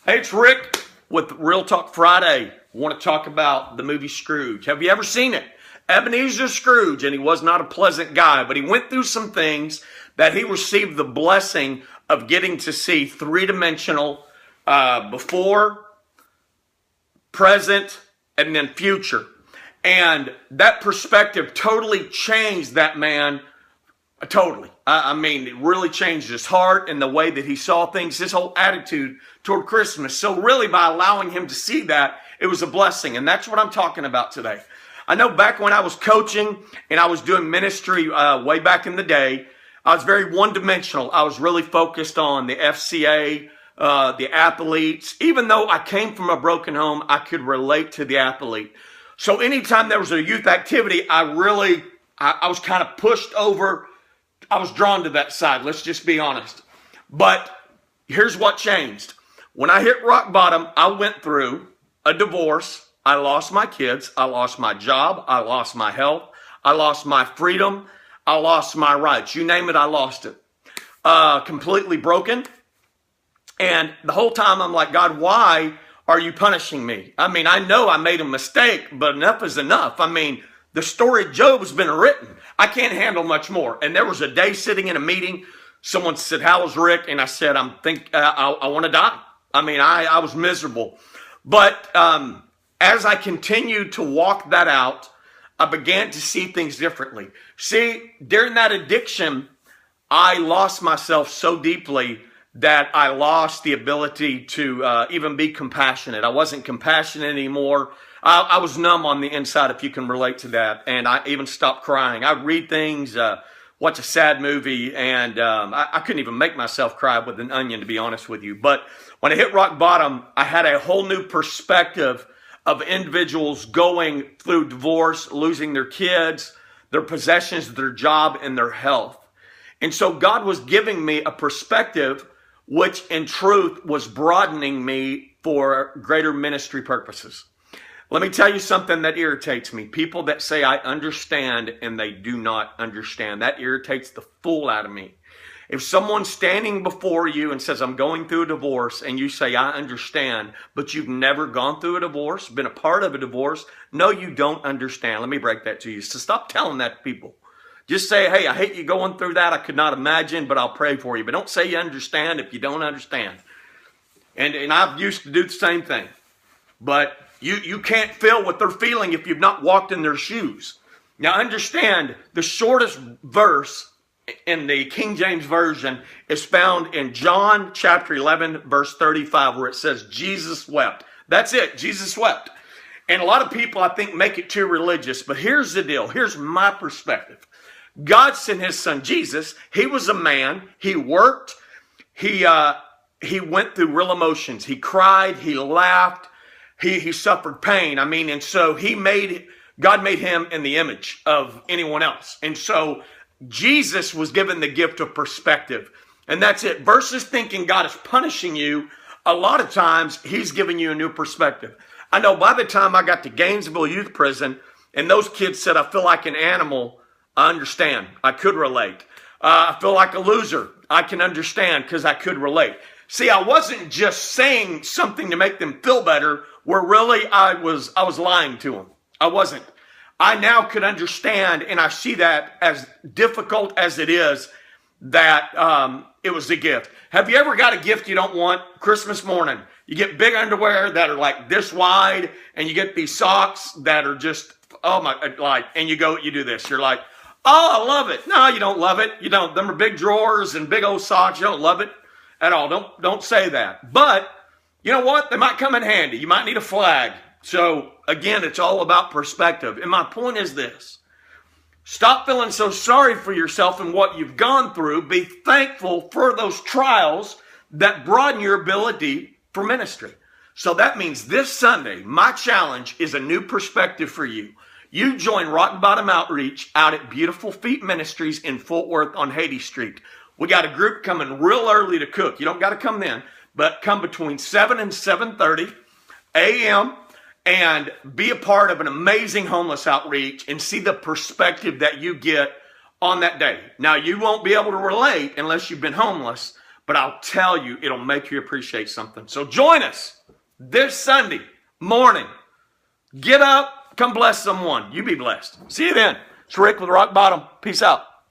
Hey, it's Rick with Real Talk Friday. I want to talk about the movie Scrooge. Have you ever seen it? Ebenezer Scrooge, and he was not a pleasant guy, but he went through some things that he received the blessing of getting to see three-dimensional before, present, and then future. And that perspective totally changed that man. Totally. I mean, it really changed his heart and the way that he saw things, his whole attitude toward Christmas. So really, by allowing him to see that, it was a blessing. And that's what I'm talking about today. I know back when I was coaching and I was doing ministry way back in the day, I was very one-dimensional. I was really focused on the FCA, the athletes. Even though I came from a broken home, I could relate to the athlete. So anytime there was a youth activity, I was kind of pushed over. I was drawn to that side, let's just be honest. But here's what changed. When I hit rock bottom, I went through a divorce. I lost my kids. I lost my job. I lost my health. I lost my freedom. I lost my rights. You name it, I lost it. Completely broken. And the whole time I'm like, God, why are you punishing me? I mean, I know I made a mistake, but enough is enough. I mean, the story of Job has been written. I can't handle much more. And there was a day sitting in a meeting. Someone said, how is Rick? And I said, I want to die. I mean, I was miserable. But as I continued to walk that out, I began to see things differently. See, during that addiction, I lost myself so deeply that I lost the ability to even be compassionate. I wasn't compassionate anymore. I was numb on the inside, if you can relate to that. And I even stopped crying. I'd read things, watch a sad movie, and I couldn't even make myself cry with an onion, to be honest with you. But when I hit rock bottom, I had a whole new perspective of individuals going through divorce, losing their kids, their possessions, their job, and their health. And so God was giving me a perspective which in truth was broadening me for greater ministry purposes. Let me tell you something that irritates me. People that say I understand and they do not understand. That irritates the fool out of me. If someone's standing before you and says, I'm going through a divorce, and you say, I understand, but you've never gone through a divorce, been a part of a divorce, no, you don't understand. Let me break that to you. So stop telling that to people. Just say, hey, I hate you going through that. I could not imagine, but I'll pray for you. But don't say you understand if you don't understand. And I've used to do the same thing. But you can't feel what they're feeling if you've not walked in their shoes. Now understand, the shortest verse in the King James Version is found in John chapter 11, verse 35, where it says, Jesus wept. That's it, Jesus wept. And a lot of people, I think, make it too religious. But here's the deal. Here's my perspective. God sent his son Jesus. He was a man. He worked. He went through real emotions. He cried. He laughed. He suffered pain. I mean, and so God made him in the image of anyone else. And so Jesus was given the gift of perspective. And that's it. Versus thinking God is punishing you, a lot of times he's giving you a new perspective. I know by the time I got to Gainesville Youth Prison and those kids said, I feel like an animal, I understand. I could relate. I feel like a loser. I can understand because I could relate. See, I wasn't just saying something to make them feel better, where really I was lying to them. I wasn't. I now could understand, and I see that as difficult as it is, that it was a gift. Have you ever got a gift you don't want? Christmas morning, you get big underwear that are like this wide, and you get these socks that are just, oh my, like, and you do this. You're like, oh, I love it. No, you don't love it. You don't. Them are big drawers and big old socks. You don't love it at all. Don't say that. But you know what? They might come in handy. You might need a flag. So again, it's all about perspective. And my point is this. Stop feeling so sorry for yourself and what you've gone through. Be thankful for those trials that broaden your ability for ministry. So that means this Sunday, my challenge is a new perspective for you. You join Rock Bottom Outreach out at Beautiful Feet Ministries in Fort Worth on Haiti Street. We got a group coming real early to cook. You don't got to come then, but come between 7 and 7:30 a.m. and be a part of an amazing homeless outreach and see the perspective that you get on that day. Now, you won't be able to relate unless you've been homeless, but I'll tell you, it'll make you appreciate something. So join us this Sunday morning. Get up, come bless someone. You be blessed. See you then. It's Rick with Rock Bottom. Peace out.